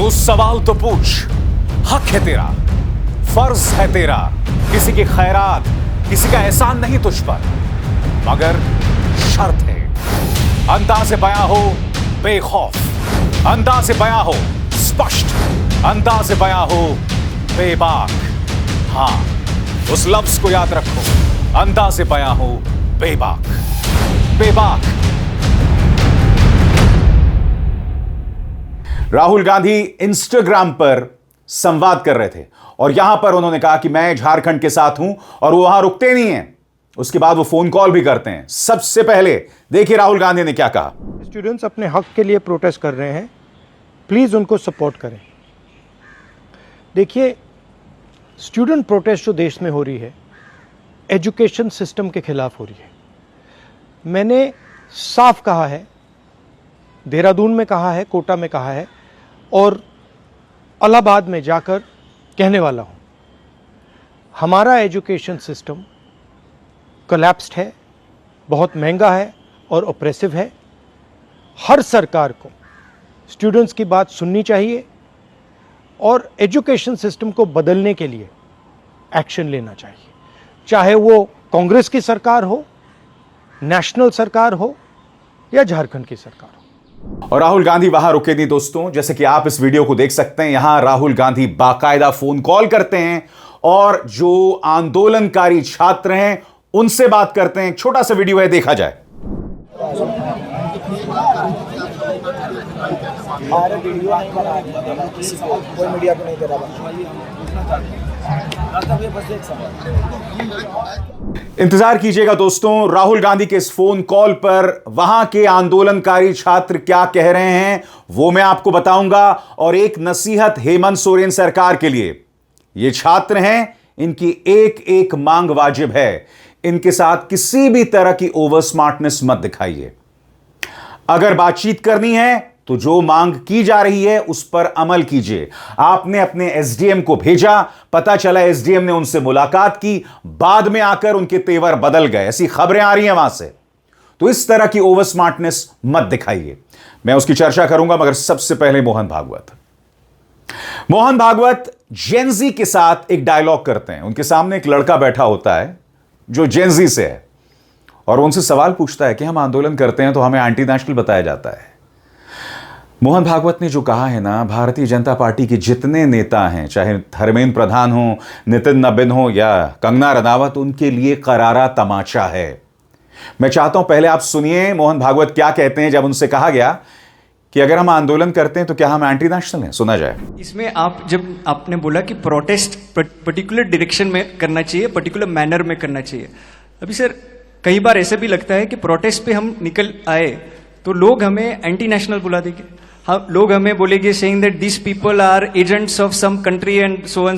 तू सवाल तो पूछ, हक है तेरा, फर्ज है तेरा, किसी की खैरात, किसी का एहसान नहीं तुझ पर, मगर शर्त है अंदाज़े बयां हो बेखौफ, अंदाज़े बयां हो स्पष्ट, अंदाज़े बयां हो बेबाक। हां, उस लफ्ज को याद रखो, अंदाज़े बयां हो बेबाक, बेबाक। राहुल गांधी इंस्टाग्राम पर संवाद कर रहे थे और यहां पर उन्होंने कहा कि मैं झारखंड के साथ हूं, और वो वहां रुकते नहीं हैं, उसके बाद वो फोन कॉल भी करते हैं। सबसे पहले देखिए राहुल गांधी ने क्या कहा। स्टूडेंट्स अपने हक के लिए प्रोटेस्ट कर रहे हैं, प्लीज उनको सपोर्ट करें। देखिए, स्टूडेंट प्रोटेस्ट जो देश में हो रही है, एजुकेशन सिस्टम के खिलाफ हो रही है। मैंने साफ कहा है, देहरादून में कहा है, कोटा में कहा है और इलाहाबाद में जाकर कहने वाला हूं, हमारा एजुकेशन सिस्टम कोलैप्स्ड है, बहुत महंगा है और ऑप्रेसिव है। हर सरकार को स्टूडेंट्स की बात सुननी चाहिए और एजुकेशन सिस्टम को बदलने के लिए एक्शन लेना चाहिए, चाहे वो कांग्रेस की सरकार हो, नेशनल सरकार हो या झारखंड की सरकार हो। और राहुल गांधी वहां रुके नहीं दोस्तों, जैसे कि आप इस वीडियो को देख सकते हैं, यहां राहुल गांधी बाकायदा फोन कॉल करते हैं और जो आंदोलनकारी छात्र हैं उनसे बात करते हैं। एक छोटा सा वीडियो है, देखा जाए। वीडियो नहीं बना किसी को, कोई मीडिया को नहीं दे रहा। इंतजार कीजिएगा दोस्तों, राहुल गांधी के इस फोन कॉल पर वहां के आंदोलनकारी छात्र क्या कह रहे हैं वो मैं आपको बताऊंगा। और एक नसीहत हेमंत सोरेन सरकार के लिए, ये छात्र हैं, इनकी एक एक मांग वाजिब है, इनके साथ किसी भी तरह की ओवर स्मार्टनेस मत दिखाइए। अगर बातचीत करनी है तो जो मांग की जा रही है उस पर अमल कीजिए। आपने अपने एसडीएम को भेजा, पता चला एसडीएम ने उनसे मुलाकात की, बाद में आकर उनके तेवर बदल गए, ऐसी खबरें आ रही हैं वहां से। तो इस तरह की ओवर स्मार्टनेस मत दिखाइए, मैं उसकी चर्चा करूंगा। मगर सबसे पहले मोहन भागवत जेनजी के साथ एक डायलॉग करते हैं। उनके सामने एक लड़का बैठा होता है जो जेनजी से है और उनसे सवाल पूछता है कि हम आंदोलन करते हैं तो हमें एंटी नेशनल बताया जाता है। मोहन भागवत ने जो कहा है ना, भारतीय जनता पार्टी के जितने नेता हैं, चाहे धर्मेंद्र प्रधान हो, नितिन नबीन हो या कंगना रनावत, उनके लिए करारा तमाचा है। मैं चाहता हूं पहले आप सुनिए मोहन भागवत क्या कहते हैं जब उनसे कहा गया कि अगर हम आंदोलन करते हैं तो क्या हम एंटी नेशनल हैं। सुना जाए। इसमें जब आपने बोला कि प्रोटेस्ट पर्टिकुलर डायरेक्शन में करना चाहिए, पर्टिकुलर मैनर में करना चाहिए। अभी सर कई बार ऐसे भी लगता है कि प्रोटेस्ट पे हम निकल आए तो लोग हमें एंटी नेशनल बुला देंगे, लोग हमें बोलेंगे saying that this people are agents of some country and so.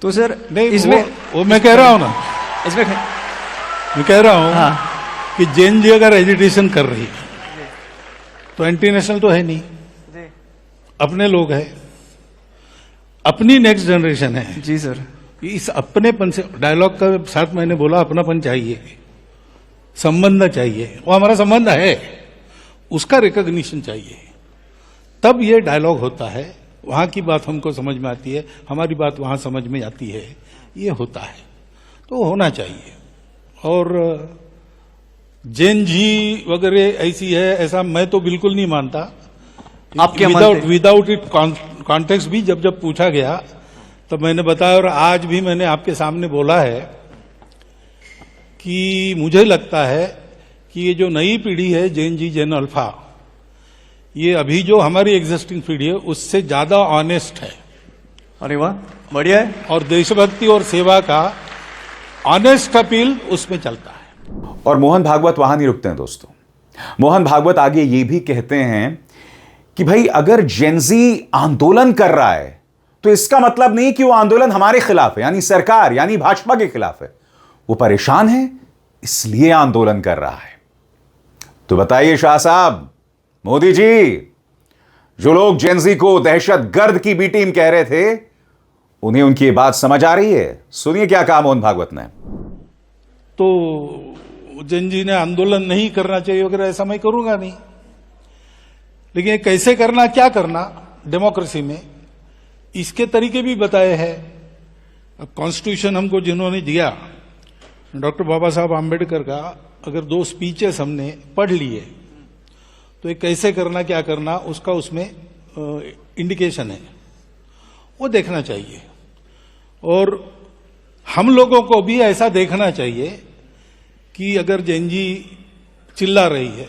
तो सर इसमें वो मैं कह रहा हूं ना, इसमें मैं कह रहा हूं हाँ, कि जेन जी अगर एजिटेशन कर रही है तो एंटी नेशनल तो है नहीं, अपने लोग हैं, अपनी नेक्स्ट जनरेशन है। जी सर, इस अपनेपन से डायलॉग का साथ मैंने बोला अपनापन चाहिए, संबंध चाहिए, वो हमारा संबंध है, उसका रिकॉग्निशन चाहिए, तब ये डायलॉग होता है। वहां की बात हमको समझ में आती है, हमारी बात वहां समझ में आती है, ये होता है, तो होना चाहिए। और जैन जी वगैरह ऐसी है, ऐसा मैं तो बिल्कुल नहीं मानता। आपके विदाउट इट कॉन्टेक्स्ट भी जब पूछा गया तब मैंने बताया, और आज भी मैंने आपके सामने बोला है कि मुझे लगता है कि ये जो नई पीढ़ी है जैन जी, जैन अल्फा, ये अभी जो हमारी एग्जिस्टिंग पीढ़ी है उससे ज्यादा ऑनेस्ट है। अरे वाह, बढ़िया है। और देशभक्ति और सेवा का ऑनेस्ट अपील उसमें चलता है। और मोहन भागवत वहां नहीं रुकते हैं दोस्तों, मोहन भागवत आगे ये भी कहते हैं कि भाई अगर जेनजी आंदोलन कर रहा है तो इसका मतलब नहीं कि वो आंदोलन हमारे खिलाफ है, यानी सरकार, यानी भाजपा के खिलाफ है। वो परेशान है इसलिए आंदोलन कर रहा है। तो बताइए शाह साहब, मोदी जी, जो लोग जेनजी को दहशतगर्द की बी टीम कह रहे थे, उन्हें उनकी ये बात समझ आ रही है? सुनिए क्या कहा मोहन भागवत ने। तो जेन जी ने आंदोलन नहीं करना चाहिए वगैरह ऐसा मैं करूंगा नहीं, लेकिन कैसे करना, क्या करना डेमोक्रेसी में, इसके तरीके भी बताए हैं। अब कॉन्स्टिट्यूशन हमको जिन्होंने दिया, डॉक्टर बाबा साहब आम्बेडकर का, अगर 2 स्पीचेस हमने पढ़ लिए तो ये कैसे करना क्या करना उसका उसमें इंडिकेशन है, वो देखना चाहिए। और हम लोगों को भी ऐसा देखना चाहिए कि अगर जैन जी चिल्ला रही है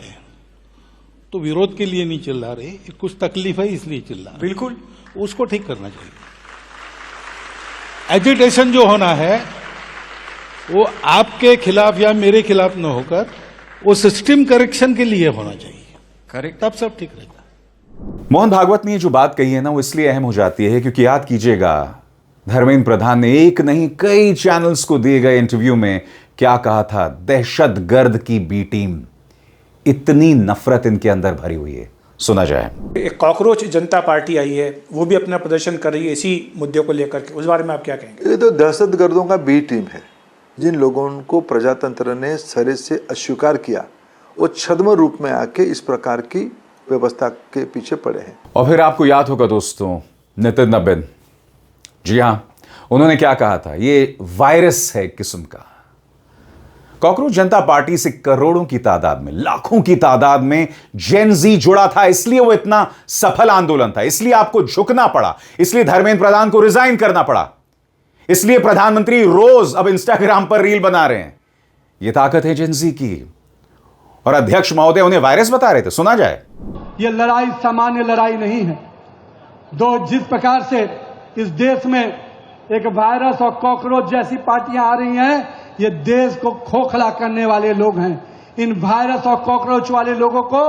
तो विरोध के लिए नहीं चिल्ला रही, कुछ तकलीफ है इसलिए चिल्ला रही, बिल्कुल उसको ठीक करना चाहिए। एजिटेशन जो होना है वो आपके खिलाफ या मेरे खिलाफ न होकर वो सिस्टम करेक्शन के लिए होना चाहिए, करेक्ट। तब सब ठीक रहेगा। मोहन भागवत ने ये जो बात कही है ना, वो इसलिए अहम हो जाती है क्योंकि याद कीजिएगा, धर्मेंद्र प्रधान ने एक नहीं कई चैनल्स को दिए गए इंटरव्यू में क्या कहा था, दहशतगर्द की बी टीम। इतनी नफरत इनके अंदर भरी हुई है। सुना जाए। एक कॉकरोच जनता पार्टी आई है, वो भी अपना प्रदर्शन कर रही है इसी मुद्दे को लेकर के, उस बारे में आप क्या कहेंगे? ये तो दहशतगर्दों का बी टीम है। जिन लोगों को प्रजातंत्र ने सरे से अस्वीकार किया, वो छद्म रूप में आके इस प्रकार की व्यवस्था के पीछे पड़े हैं। और फिर आपको याद होगा दोस्तों, नितिन नबीन, जी हां, उन्होंने क्या कहा था, ये वायरस है किस्म का। कॉकरोच जनता पार्टी से करोड़ों की तादाद में, लाखों की तादाद में जेन जी जुड़ा था, इसलिए वो इतना सफल आंदोलन था, इसलिए आपको झुकना पड़ा, इसलिए धर्मेंद्र प्रधान को रिजाइन करना पड़ा, इसलिए प्रधानमंत्री रोज अब इंस्टाग्राम पर रील बना रहे हैं। यह ताकत है जेन जी की। और अध्यक्ष महोदय उन्हें वायरस बता रहे थे। सुना जाए। ये लड़ाई सामान्य लड़ाई नहीं है। जिस प्रकार से इस देश में एक वायरस और कॉकरोच जैसी पार्टियां आ रही हैं, ये देश को खोखला करने वाले लोग हैं। इन वायरस और कॉकरोच वाले लोगों को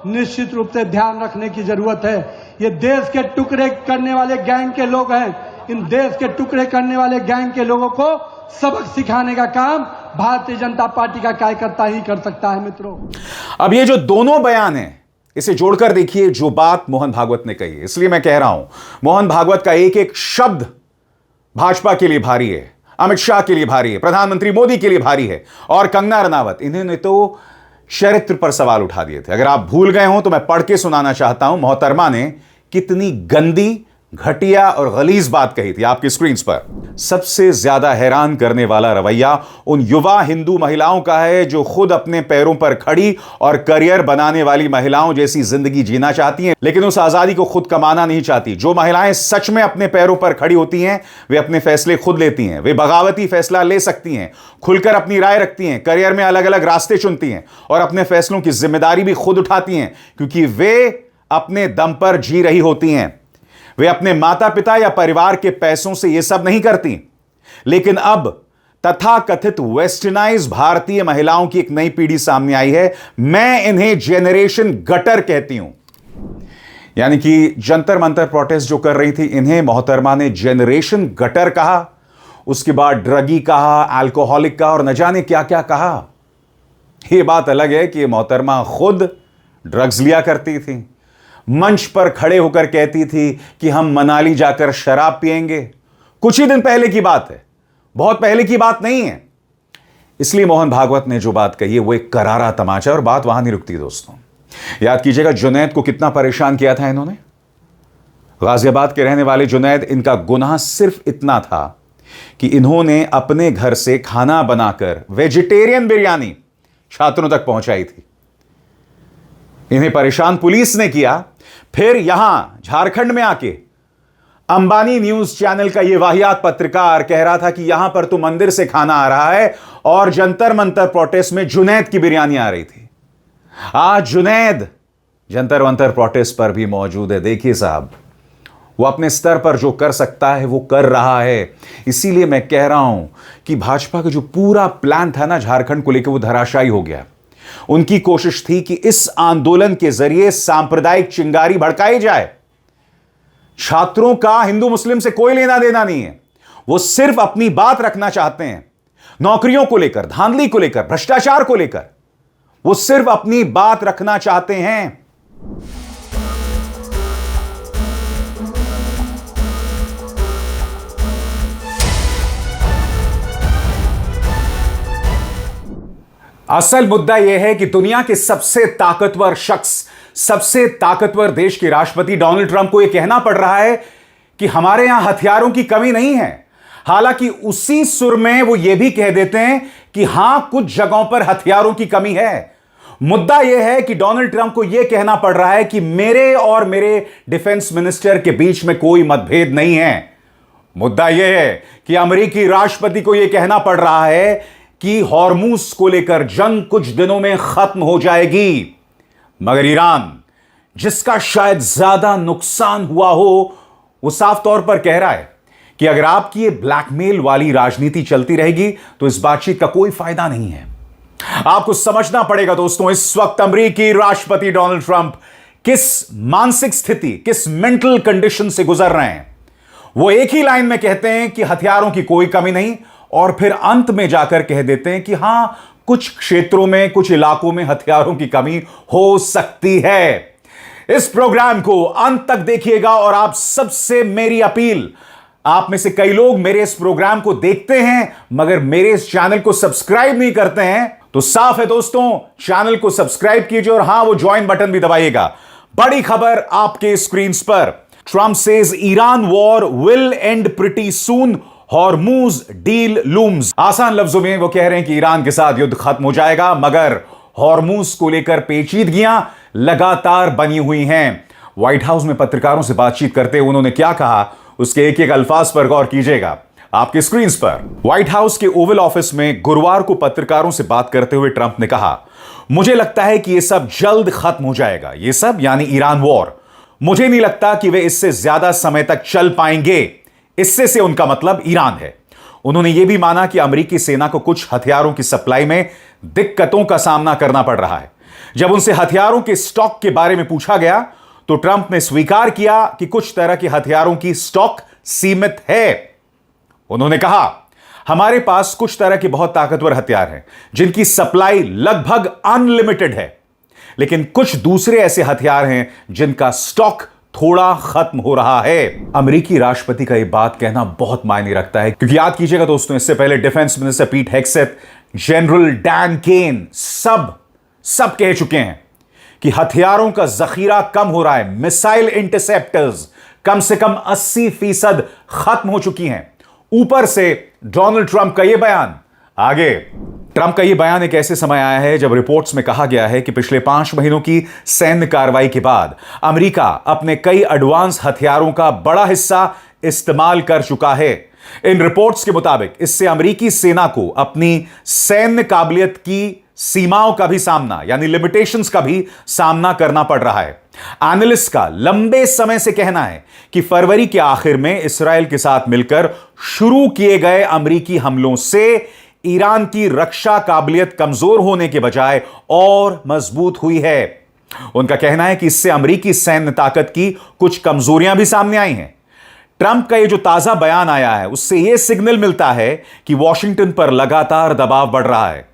निश्चित रूप से ध्यान रखने की जरूरत है। ये देश के टुकड़े करने वाले गैंग के लोग हैं। इन देश के टुकड़े करने वाले गैंग के लोगों को सबक सिखाने का काम भारतीय जनता पार्टी का कार्यकर्ता ही कर सकता है। मित्रों, अब ये जो दोनों बयान हैं, इसे जोड़कर देखिए जो बात मोहन भागवत ने कही है। इसलिए मैं कह रहा हूं, मोहन भागवत का एक एक शब्द भाजपा के लिए भारी है, अमित शाह के लिए भारी है, प्रधानमंत्री मोदी के लिए भारी है, और कंगना रनावत, इन्होंने तो चरित्र पर सवाल उठा दिए थे। अगर आप भूल गए हो तो मैं पढ़ के सुनाना चाहता हूं, मोहतरमा ने कितनी गंदी, घटिया और गलीज बात कही थी आपकी स्क्रीन पर। सबसे ज्यादा हैरान करने वाला रवैया उन युवा हिंदू महिलाओं का है जो खुद अपने पैरों पर खड़ी और करियर बनाने वाली महिलाओं जैसी जिंदगी जीना चाहती हैं, लेकिन उस आजादी को खुद कमाना नहीं चाहती। जो महिलाएं सच में अपने पैरों पर खड़ी होती हैं, वे अपने फैसले खुद लेती हैं, वे बगावती फैसला ले सकती हैं, खुलकर अपनी राय रखती हैं, करियर में अलग अलग रास्ते चुनती हैं और अपने फैसलों की जिम्मेदारी भी खुद उठाती हैं, क्योंकि वे अपने दम पर जी रही होती हैं। वे अपने माता पिता या परिवार के पैसों से यह सब नहीं करती। लेकिन अब तथाकथित वेस्टर्नाइज भारतीय महिलाओं की एक नई पीढ़ी सामने आई है। मैं इन्हें जेनरेशन गटर कहती हूं। यानी कि जंतर मंतर प्रोटेस्ट जो कर रही थी, इन्हें मोहतरमा ने जेनरेशन गटर कहा, उसके बाद ड्रगी कहा, अल्कोहलिक कहा और न जाने क्या क्या कहा। यह बात अलग है कि मोहतरमा खुद ड्रग्स लिया करती थी, मंच पर खड़े होकर कहती थी कि हम मनाली जाकर शराब पिएंगे। कुछ ही दिन पहले की बात है, बहुत पहले की बात नहीं है। इसलिए मोहन भागवत ने जो बात कही है वो एक करारा तमाचा, और बात वहां नहीं रुकती दोस्तों। याद कीजिएगा जुनैद को कितना परेशान किया था इन्होंने। गाजियाबाद के रहने वाले जुनैद, इनका गुनाह सिर्फ इतना था कि इन्होंने अपने घर से खाना बनाकर वेजिटेरियन बिरयानी छात्रों तक पहुंचाई थी। इन्हें परेशान पुलिस ने किया, फिर यहां झारखंड में आके अंबानी न्यूज चैनल का यह वाहियात पत्रकार कह रहा था कि यहां पर तो मंदिर से खाना आ रहा है, और जंतर मंतर प्रोटेस्ट में जुनैद की बिरयानी आ रही थी। आज जुनैद जंतर मंतर प्रोटेस्ट पर भी मौजूद है। देखिए साहब, वो अपने स्तर पर जो कर सकता है वो कर रहा है। इसीलिए मैं कह रहा हूं कि भाजपा का जो पूरा प्लान था ना झारखंड को लेकर, वो धराशायी हो गया। उनकी कोशिश थी कि इस आंदोलन के जरिए सांप्रदायिक चिंगारी भड़काई जाए। छात्रों का हिंदू मुस्लिम से कोई लेना देना नहीं है, वो सिर्फ अपनी बात रखना चाहते हैं। नौकरियों को लेकर, धांधली को लेकर, भ्रष्टाचार को लेकर वो सिर्फ अपनी बात रखना चाहते हैं। असल मुद्दा यह है कि दुनिया के सबसे ताकतवर शख्स, सबसे ताकतवर देश के राष्ट्रपति डोनाल्ड ट्रंप को यह कहना पड़ रहा है कि हमारे यहां हथियारों की कमी नहीं है। हालांकि उसी सुर में वो ये भी कह देते हैं कि हां, कुछ जगहों पर हथियारों की कमी है। मुद्दा यह है कि डोनाल्ड ट्रंप को यह कहना पड़ रहा है कि मेरे और मेरे डिफेंस मिनिस्टर के बीच में कोई मतभेद नहीं है। मुद्दा यह है कि अमेरिकी राष्ट्रपति को यह कहना पड़ रहा है कि हॉर्मूज को लेकर जंग कुछ दिनों में खत्म हो जाएगी। मगर ईरान, जिसका शायद ज्यादा नुकसान हुआ हो, वो साफ तौर पर कह रहा है कि अगर आपकी ये ब्लैकमेल वाली राजनीति चलती रहेगी तो इस बातचीत का कोई फायदा नहीं है। आपको समझना पड़ेगा दोस्तों, इस वक्त अमेरिकी राष्ट्रपति डोनाल्ड ट्रंप किस मानसिक स्थिति, किस मेंटल कंडीशन से गुजर रहे हैं। वो एक ही लाइन में कहते हैं कि हथियारों की कोई कमी नहीं, और फिर अंत में जाकर कह देते हैं कि हां, कुछ क्षेत्रों में, कुछ इलाकों में हथियारों की कमी हो सकती है। इस प्रोग्राम को अंत तक देखिएगा, और आप सबसे मेरी अपील, आप में से कई लोग मेरे इस प्रोग्राम को देखते हैं मगर मेरे इस चैनल को सब्सक्राइब नहीं करते हैं, तो साफ है दोस्तों, चैनल को सब्सक्राइब कीजिए और हां, वो ज्वाइन बटन भी दबाइएगा। बड़ी खबर आपके स्क्रीन पर। Trump says Iran war will and pretty soon, Hormuz deal looms. आसान लफ्जों में वो कह रहे हैं कि ईरान के साथ युद्ध खत्म हो जाएगा, मगर हॉर्मूज को लेकर पेचीदगियां लगातार बनी हुई हैं। व्हाइट हाउस में पत्रकारों से बातचीत करते हुए उन्होंने क्या कहा, उसके एक एक अल्फाज पर गौर कीजिएगा आपकी स्क्रीन पर। व्हाइट हाउस के ओवल ऑफिस में गुरुवार को पत्रकारों से बात करते हुए ट्रंप ने कहा, मुझे लगता है कि यह सब जल्द खत्म हो जाएगा। यह सब यानी ईरान वॉर, मुझे नहीं लगता कि वे इससे ज्यादा समय तक चल पाएंगे। इससे से उनका मतलब ईरान है। उन्होंने यह भी माना कि अमेरिकी सेना को कुछ हथियारों की सप्लाई में दिक्कतों का सामना करना पड़ रहा है। जब उनसे हथियारों के स्टॉक के बारे में पूछा गया तो ट्रंप ने स्वीकार किया कि कुछ तरह के हथियारों की स्टॉक सीमित है। उन्होंने कहा, हमारे पास कुछ तरह के बहुत ताकतवर हथियार हैं जिनकी सप्लाई लगभग अनलिमिटेड है, लेकिन कुछ दूसरे ऐसे हथियार हैं जिनका स्टॉक थोड़ा खत्म हो रहा है। अमेरिकी राष्ट्रपति का यह बात कहना बहुत मायने रखता है, क्योंकि याद कीजिएगा दोस्तों, इससे पहले डिफेंस मिनिस्टर पीट हेग्सेथ, जनरल डैन केन सब कह चुके हैं कि हथियारों का जखीरा कम हो रहा है। मिसाइल इंटरसेप्टर्स कम से कम 80% खत्म हो चुकी हैं। ऊपर से डोनाल्ड ट्रंप का यह बयान, आगे ट्रंप का यह बयान एक ऐसे समय आया है जब रिपोर्ट्स में कहा गया है कि पिछले 5 महीनों की सैन्य कार्रवाई के बाद अमेरिका अपने कई एडवांस हथियारों का बड़ा हिस्सा इस्तेमाल कर चुका है। इन रिपोर्ट्स के मुताबिक इससे अमेरिकी सेना को अपनी सैन्य काबिलियत की सीमाओं का भी सामना, यानी लिमिटेशंस का भी सामना करना पड़ रहा है। एनालिस्ट का लंबे समय से कहना है कि फरवरी के आखिर में इस्राएल के साथ मिलकर शुरू किए गए अमेरिकी हमलों से ईरान की रक्षा काबिलियत कमजोर होने के बजाय और मजबूत हुई है। उनका कहना है कि इससे अमेरिकी सैन्य ताकत की कुछ कमजोरियां भी सामने आई हैं। ट्रंप का यह जो ताजा बयान आया है, उससे यह सिग्नल मिलता है कि वॉशिंगटन पर लगातार दबाव बढ़ रहा है।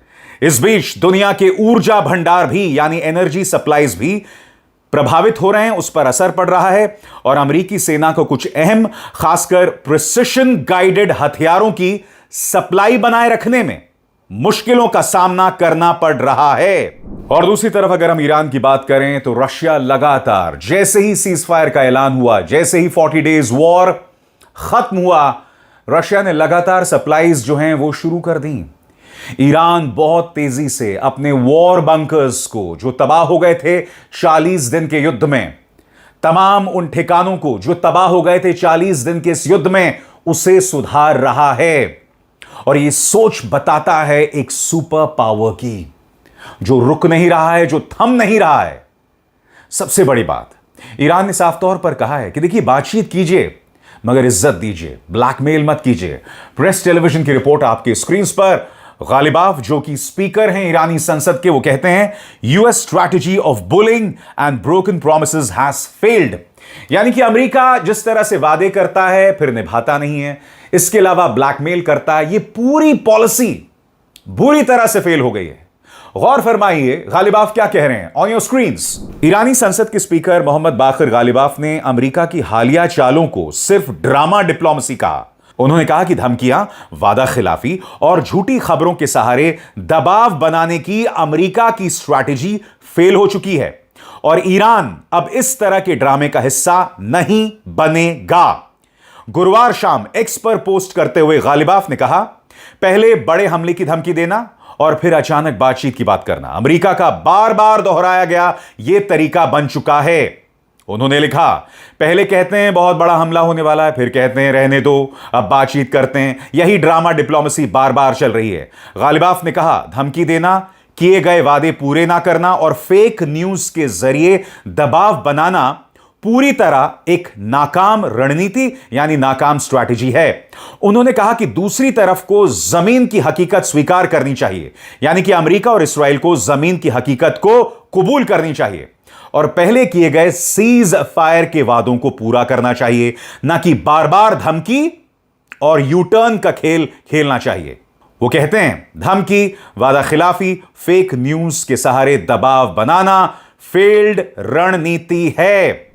इस बीच दुनिया के ऊर्जा भंडार भी, यानी एनर्जी सप्लाईज भी प्रभावित हो रहे हैं, उस पर असर पड़ रहा है, और अमेरिकी सेना को कुछ अहम, खासकर प्रिसिशन गाइडेड हथियारों की सप्लाई बनाए रखने में मुश्किलों का सामना करना पड़ रहा है। और दूसरी तरफ अगर हम ईरान की बात करें तो रशिया लगातार, जैसे ही सीज फायर का ऐलान हुआ, जैसे ही 40 डेज वॉर खत्म हुआ, रशिया ने लगातार सप्लाईज जो हैं वो शुरू कर दी। ईरान बहुत तेजी से अपने वॉर बंकर्स को, जो तबाह हो गए थे 40 दिन के युद्ध में, तमाम उन ठिकानों को जो तबाह हो गए थे 40 दिन के इस युद्ध में, उसे सुधार रहा है। और यह सोच बताता है एक सुपर पावर की, जो रुक नहीं रहा है, जो थम नहीं रहा है। सबसे बड़ी बात, ईरान ने साफ तौर पर कहा है कि देखिए, बातचीत कीजिए मगर इज्जत दीजिए, ब्लैकमेल मत कीजिए। प्रेस टेलीविजन की रिपोर्ट आपके स्क्रीन पर। गालिबाफ, जो कि स्पीकर हैं ईरानी संसद के, वो कहते हैं US strategy of bullying and broken promises has failed. यानी कि अमेरिका जिस तरह से वादे करता है फिर निभाता नहीं है, इसके अलावा ब्लैकमेल करता है, ये पूरी पॉलिसी बुरी तरह से फेल हो गई है। गौर फरमाइए गालिबाफ क्या कह रहे हैं ऑन योर स्क्रीन्स। ईरानी संसद के स्पीकर मोहम्मद बाकर गालिबाफ ने अमेरिका की हालिया चालों को सिर्फ ड्रामा डिप्लोमेसी कहा। उन्होंने कहा कि धमकियां, वादा खिलाफी और झूठी खबरों के सहारे दबाव बनाने की अमेरिका की स्ट्रैटेजी फेल हो चुकी है और ईरान अब इस तरह के ड्रामे का हिस्सा नहीं बनेगा। गुरुवार शाम एक्स पर पोस्ट करते हुए गालिबाफ ने कहा, पहले बड़े हमले की धमकी देना और फिर अचानक बातचीत की बात करना अमेरिका का बार बार दोहराया गया यह तरीका बन चुका है। उन्होंने लिखा, पहले कहते हैं बहुत बड़ा हमला होने वाला है, फिर कहते हैं रहने दो, अब बातचीत करते हैं। यही ड्रामा डिप्लोमेसी बार बार चल रही है। गालिबाफ ने कहा, धमकी देना, किए गए वादे पूरे ना करना और फेक न्यूज के जरिए दबाव बनाना पूरी तरह एक नाकाम रणनीति यानी नाकाम स्ट्रैटेजी है। उन्होंने कहा कि दूसरी तरफ को जमीन की हकीकत स्वीकार करनी चाहिए, यानी कि अमेरिका और इस्राएल को जमीन की हकीकत को कबूल करनी चाहिए और पहले किए गए सीज फायर के वादों को पूरा करना चाहिए, ना कि बार बार धमकी और यू टर्न का खेल खेलना चाहिए। वो कहते हैं, धमकी, वादा खिलाफी, फेक न्यूज के सहारे दबाव बनाना फेल्ड रणनीति है।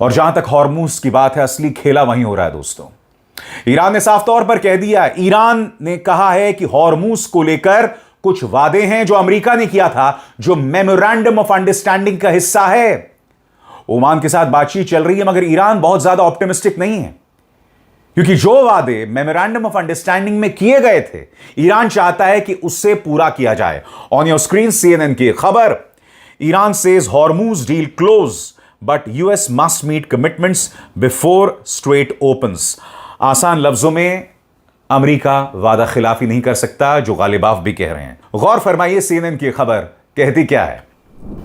और जहां तक हॉर्मूज की बात है, असली खेला वहीं हो रहा है दोस्तों। ईरान ने साफ तौर पर कह दिया, ईरान ने कहा है कि हॉर्मूज को लेकर कुछ वादे हैं जो अमेरिका ने किया था, जो मेमोरेंडम ऑफ अंडरस्टैंडिंग का हिस्सा है। ओमान के साथ बातचीत चल रही है, मगर ईरान बहुत ज्यादा ऑप्टिमिस्टिक नहीं है, क्योंकि जो वादे मेमोरेंडम ऑफ अंडरस्टैंडिंग में किए गए थे, ईरान चाहता है कि उससे पूरा किया जाए। ऑन योर स्क्रीन CNN की खबर, Iran says Hormuz deal close but US must meet commitments before strait opens. आसान लफ्जों में, अमेरिका वादा खिलाफी नहीं कर सकता, जो गालिबाफ भी कह रहे हैं। गौर फरमाइए CNN की खबर कहती क्या है।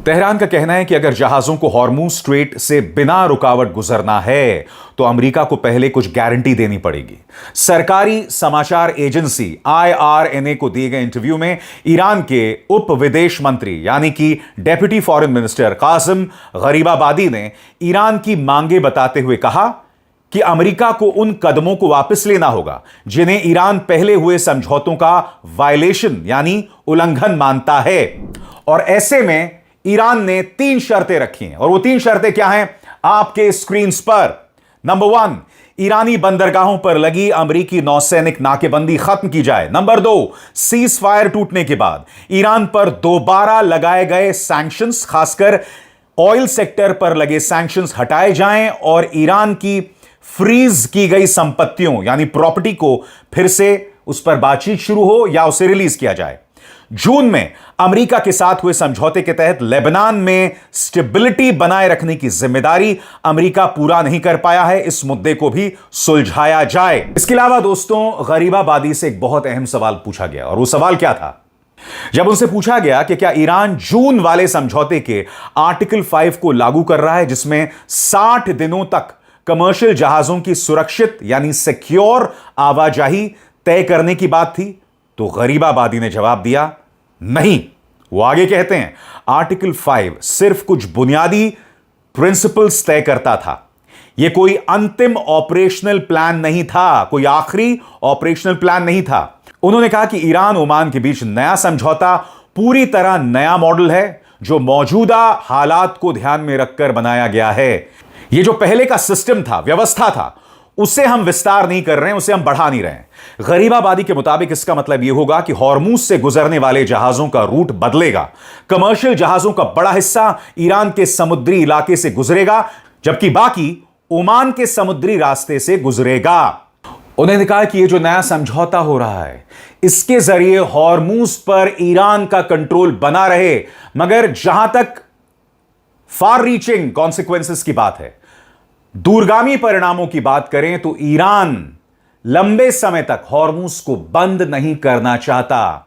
तेहरान का कहना है कि अगर जहाजों को हॉर्मूज स्ट्रेट से बिना रुकावट गुजरना है तो अमेरिका को पहले कुछ गारंटी देनी पड़ेगी। सरकारी समाचार एजेंसी IRNA को दिए गए इंटरव्यू में ईरान के उप विदेश मंत्री यानी कि deputy foreign minister Kazem Gharibabadi ने ईरान की मांगे बताते हुए कहा कि अमेरिका को उन कदमों को वापस लेना होगा जिन्हें ईरान पहले हुए समझौतों का वायलेशन यानी उल्लंघन मानता है। और ऐसे में ईरान ने 3 शर्तें रखी हैं, और वो 3 शर्तें क्या हैं आपके स्क्रीन पर। नंबर 1, ईरानी बंदरगाहों पर लगी अमेरिकी नौसैनिक नाकेबंदी खत्म की जाए। नंबर 2, सीज फायर टूटने के बाद ईरान पर दोबारा लगाए गए सैंक्शंस, खासकर ऑयल सेक्टर पर लगे सैंक्शंस हटाए जाएं और ईरान की फ्रीज की गई संपत्तियों यानी प्रॉपर्टी को फिर से उस पर बातचीत शुरू हो या उसे रिलीज किया जाए। जून में अमेरिका के साथ हुए समझौते के तहत लेबनान में स्टेबिलिटी बनाए रखने की जिम्मेदारी अमेरिका पूरा नहीं कर पाया है, इस मुद्दे को भी सुलझाया जाए। इसके अलावा दोस्तों, गरीबाबादी से एक बहुत अहम सवाल पूछा गया, और वो सवाल क्या था? जब उनसे पूछा गया कि क्या ईरान जून वाले समझौते के आर्टिकल 5 को लागू कर रहा है, जिसमें 60 दिनों तक कमर्शियल जहाजों की सुरक्षित यानी सिक्योर आवाजाही तय करने की बात थी, तो गरीबाबादी ने जवाब दिया, नहीं। वो आगे कहते हैं, आर्टिकल 5 सिर्फ कुछ बुनियादी प्रिंसिपल्स तय करता था, यह कोई अंतिम ऑपरेशनल प्लान नहीं था, कोई आखिरी ऑपरेशनल प्लान नहीं था। उन्होंने कहा कि ईरान ओमान के बीच नया समझौता पूरी तरह नया मॉडल है, जो मौजूदा हालात को ध्यान में रखकर बनाया गया है। यह जो पहले का सिस्टम था, व्यवस्था था, उसे हम विस्तार नहीं कर रहे हैं, उसे हम बढ़ा नहीं रहे हैं। गरीबाबादी के मुताबिक इसका मतलब यह होगा कि हॉर्मूज से गुजरने वाले जहाजों का रूट बदलेगा। कमर्शियल जहाजों का बड़ा हिस्सा ईरान के समुद्री इलाके से गुजरेगा, जबकि बाकी ओमान के समुद्री रास्ते से गुजरेगा। उन्होंने कहा कि यह जो नया समझौता हो रहा है, इसके जरिए हॉर्मूज पर ईरान का कंट्रोल बना रहे, मगर जहां तक फार रीचिंग कॉन्सिक्वेंसेस की बात है, दूरगामी परिणामों की बात करें, तो ईरान लंबे समय तक हॉर्मूज को बंद नहीं करना चाहता।